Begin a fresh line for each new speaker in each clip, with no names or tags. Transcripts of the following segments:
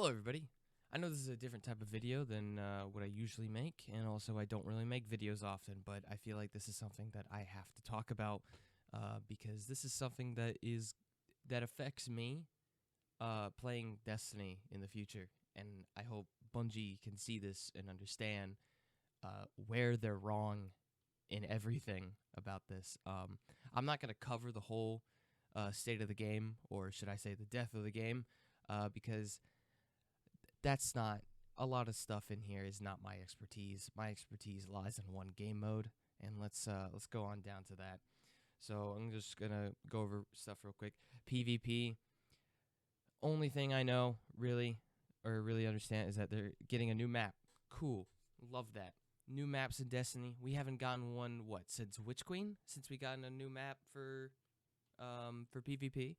Hello everybody. I know this is a different type of video than what I usually make, and also I don't really make videos often, but I feel like this is something that I have to talk about because this is something that affects me playing Destiny in the future, and I hope Bungie can see this and understand where they're wrong in everything about this. I'm not going to cover the whole state of the game, or should I say the death of the game, because that's not a lot of stuff in here is not my expertise. My expertise lies in one game mode, and let's go on down to that. So I'm just gonna go over stuff real quick. PvP. Only thing I know really or really understand is that they're getting a new map. Cool, love that. New maps in Destiny. We haven't gotten one since Witch Queen. Since we gotten a new map for PvP.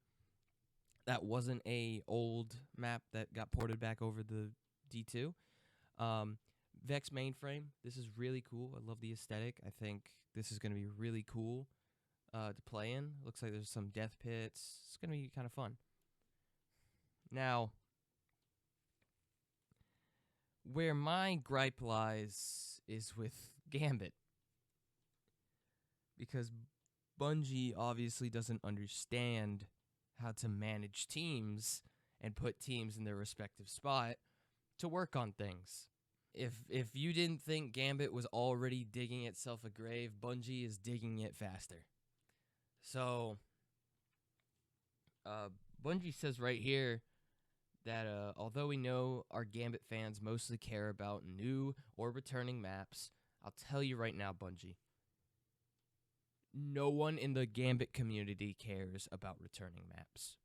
That wasn't a old map that got ported back over the D2. Vex mainframe. This is really cool. I love the aesthetic. I think this is going to be really cool to play in. Looks like there's some death pits. It's going to be kind of fun. Now, where my gripe lies is with Gambit. Because Bungie obviously doesn't understand how to manage teams and put teams in their respective spot to work on things. If you didn't think Gambit was already digging itself a grave, Bungie is digging it faster. So, Bungie says right here that although we know our Gambit fans mostly care about new or returning maps, I'll tell you right now, Bungie, no one in the Gambit community cares about returning maps.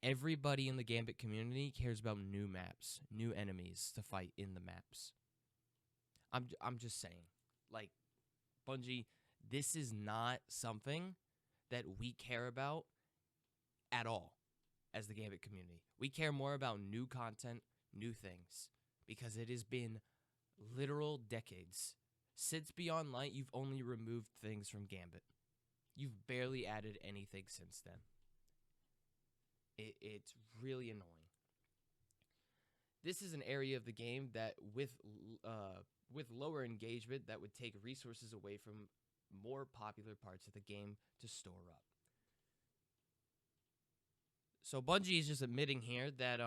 Everybody in the Gambit community cares about new maps, new enemies to fight in the maps. I'm just saying, like, Bungie, this is not something that we care about at all as the Gambit community. We care more about new content, new things, because it has been literal decades. Since Beyond Light, you've only removed things from Gambit. You've barely added anything since then. It's really annoying. This is an area of the game that, with lower engagement, that would take resources away from more popular parts of the game to store up. So Bungie is just admitting here that,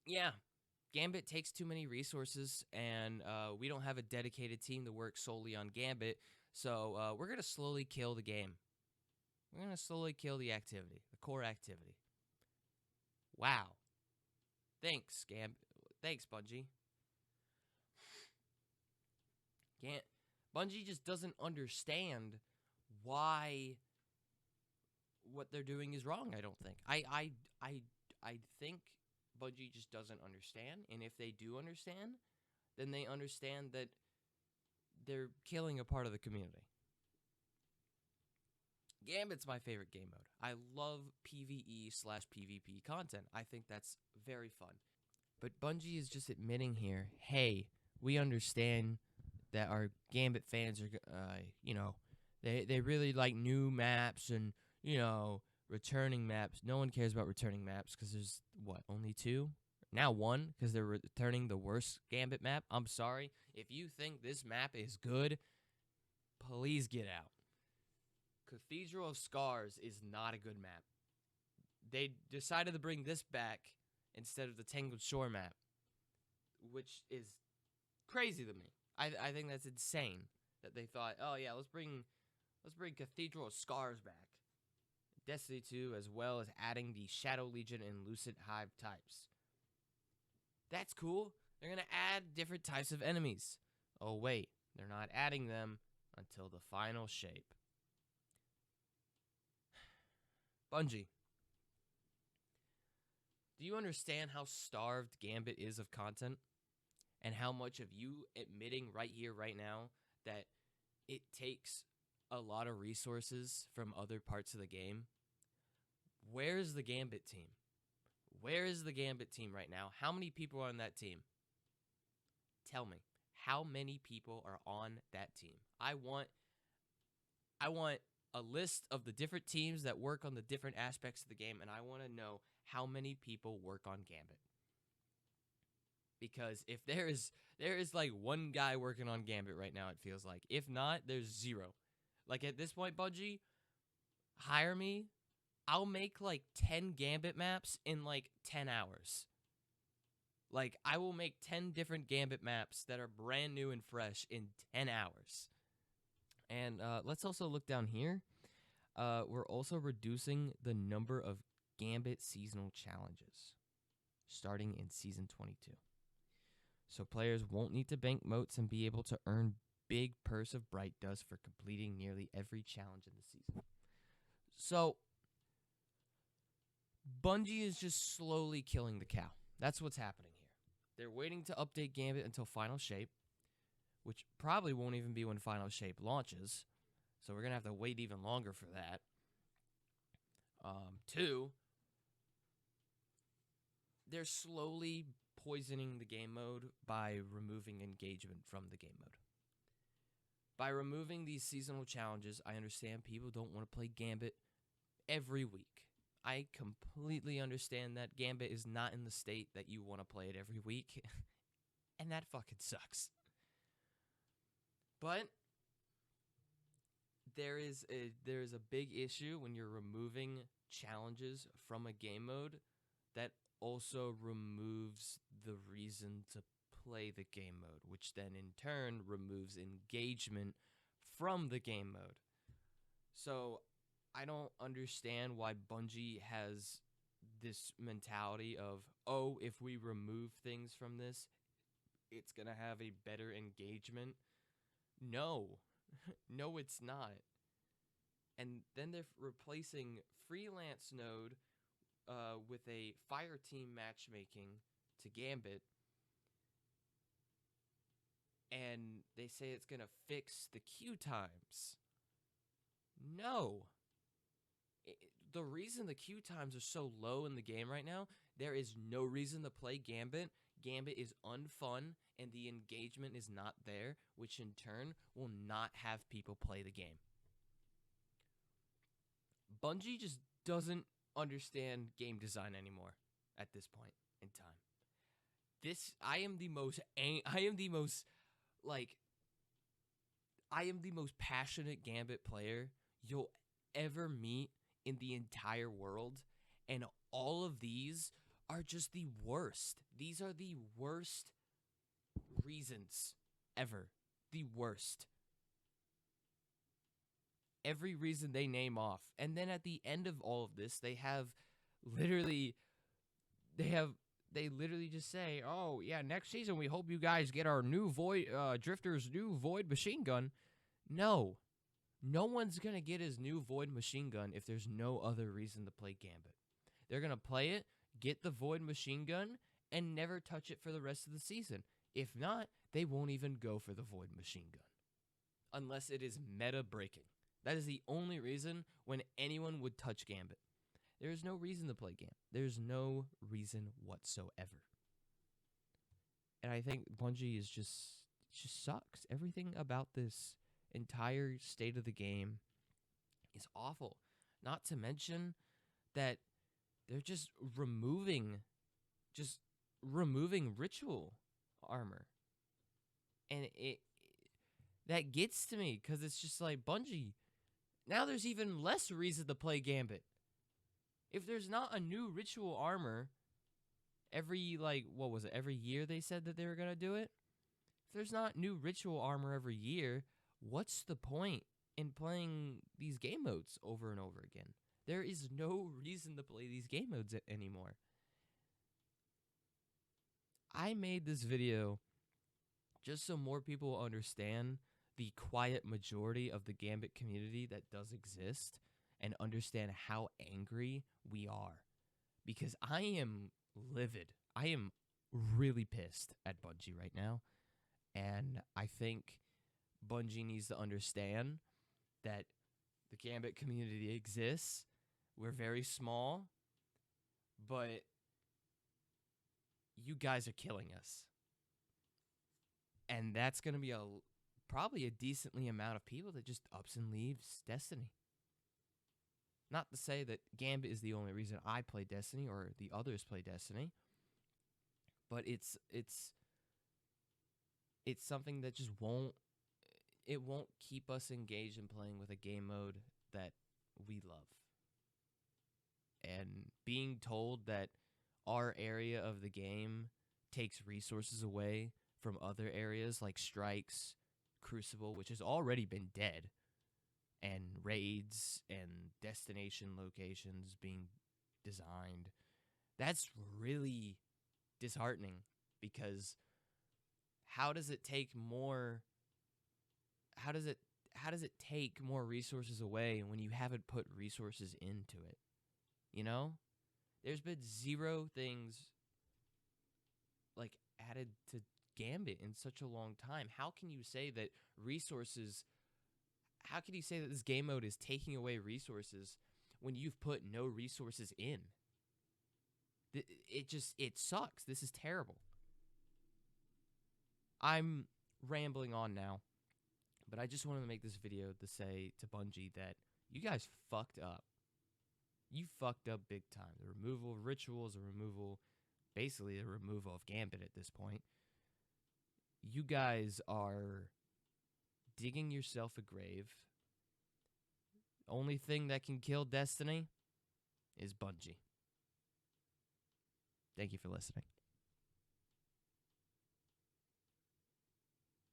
yeah, Gambit takes too many resources, and we don't have a dedicated team to work solely on Gambit, so we're going to slowly kill the game. We're going to slowly kill the activity, the core activity. Wow. Thanks, Thanks, Bungie. Bungie just doesn't understand why what they're doing is wrong, I don't think. I think Bungie just doesn't understand, and if they do understand, then they understand that they're killing a part of the community. Gambit's my favorite game mode. I love PvE/PvP content. I think that's very fun. But Bungie is just admitting here, hey, we understand that our Gambit fans are, they really like new maps and, returning maps. No one cares about returning maps because there's, only two? Now one, because they're returning the worst Gambit map. I'm sorry. If you think this map is good, please get out. Cathedral of Scars is not a good map. They decided to bring this back instead of the Tangled Shore map, which is crazy to me. I think that's insane that they thought, oh yeah, let's bring Cathedral of Scars back. Destiny 2, as well as adding the Shadow Legion and Lucid Hive types. That's cool. They're going to add different types of enemies. Oh wait, they're not adding them until the final shape. Bungie, do you understand how starved Gambit is of content? And how much of you admitting right here, right now, that it takes a lot of resources from other parts of the game? Where's the Gambit team? Where is the Gambit team right now? How many people are on that team? Tell me, how many people are on that team? I want a list of the different teams that work on the different aspects of the game, and I want to know how many people work on Gambit. Because if there is like one guy working on Gambit right now, it feels like. If not, there's zero. Like at this point, Bungie, hire me. I'll make like 10 Gambit maps in like 10 hours. Like I will make 10 different Gambit maps that are brand new and fresh in 10 hours. And let's also look down here. We're also reducing the number of Gambit seasonal challenges starting in Season 22. So players won't need to bank motes and be able to earn big purse of Bright Dust for completing nearly every challenge in the season. So Bungie is just slowly killing the cow. That's what's happening here. They're waiting to update Gambit until Final Shape, which probably won't even be when Final Shape launches. So we're going to have to wait even longer for that. 2, they're slowly poisoning the game mode by removing engagement from the game mode. By removing these seasonal challenges, I understand people don't want to play Gambit every week. I completely understand that Gambit is not in the state that you want to play it every week, and that fucking sucks. But there is a big issue when you're removing challenges from a game mode that also removes the reason to play the game mode, which then in turn removes engagement from the game mode. So I don't understand why Bungie has this mentality of, oh, if we remove things from this, it's going to have a better engagement. No. No, it's not. And then they're replacing Freelance Node with a Fireteam matchmaking to Gambit. And they say it's going to fix the queue times. No. The reason the queue times are so low in the game right now, there is no reason to play Gambit. Gambit is unfun, and the engagement is not there, which in turn will not have people play the game. Bungie just doesn't understand game design anymore at this point in time. I am the most passionate Gambit player you'll ever meet in the entire world, and all of these are just the worst. These are the worst reasons ever. The worst. Every reason they name off. And then at the end of all of this, they literally just say, oh, yeah, next season we hope you guys get our new Drifter's new Void machine gun. No. No one's going to get his new Void machine gun if there's no other reason to play Gambit. They're going to play it, get the Void machine gun, and never touch it for the rest of the season. If not, they won't even go for the Void machine gun. Unless it is meta breaking. That is the only reason when anyone would touch Gambit. There is no reason to play Gambit. There's no reason whatsoever. And I think Bungie is it just sucks. Everything about this entire state of the game is awful. Not to mention that they're just removing ritual armor. And that gets to me because it's just like, Bungie, now there's even less reason to play Gambit. If there's not a new ritual armor every year they said that they were going to do it? If there's not new ritual armor every year, what's the point in playing these game modes over and over again? There is no reason to play these game modes anymore. I made this video just so more people understand the quiet majority of the Gambit community that does exist and understand how angry we are. Because I am livid. I am really pissed at Bungie right now. And I think Bungie needs to understand that the Gambit community exists. We're very small, but you guys are killing us. And that's going to be probably a decently amount of people that just ups and leaves Destiny. Not to say that Gambit is the only reason I play Destiny or the others play Destiny, but it's something that just won't keep us engaged in playing with a game mode that we love. And being told that our area of the game takes resources away from other areas like Strikes, Crucible, which has already been dead, and raids and destination locations being designed, that's really disheartening, because how does it take more how does it take more resources away when you haven't put resources into it? You know? There's been zero things like added to Gambit in such a long time. How can you say that this game mode is taking away resources when you've put no resources in? It sucks. This is terrible. I'm rambling on now, but I just wanted to make this video to say to Bungie that you guys fucked up. You fucked up big time. The removal of rituals, basically the removal of Gambit at this point. You guys are digging yourself a grave. Only thing that can kill Destiny is Bungie. Thank you for listening.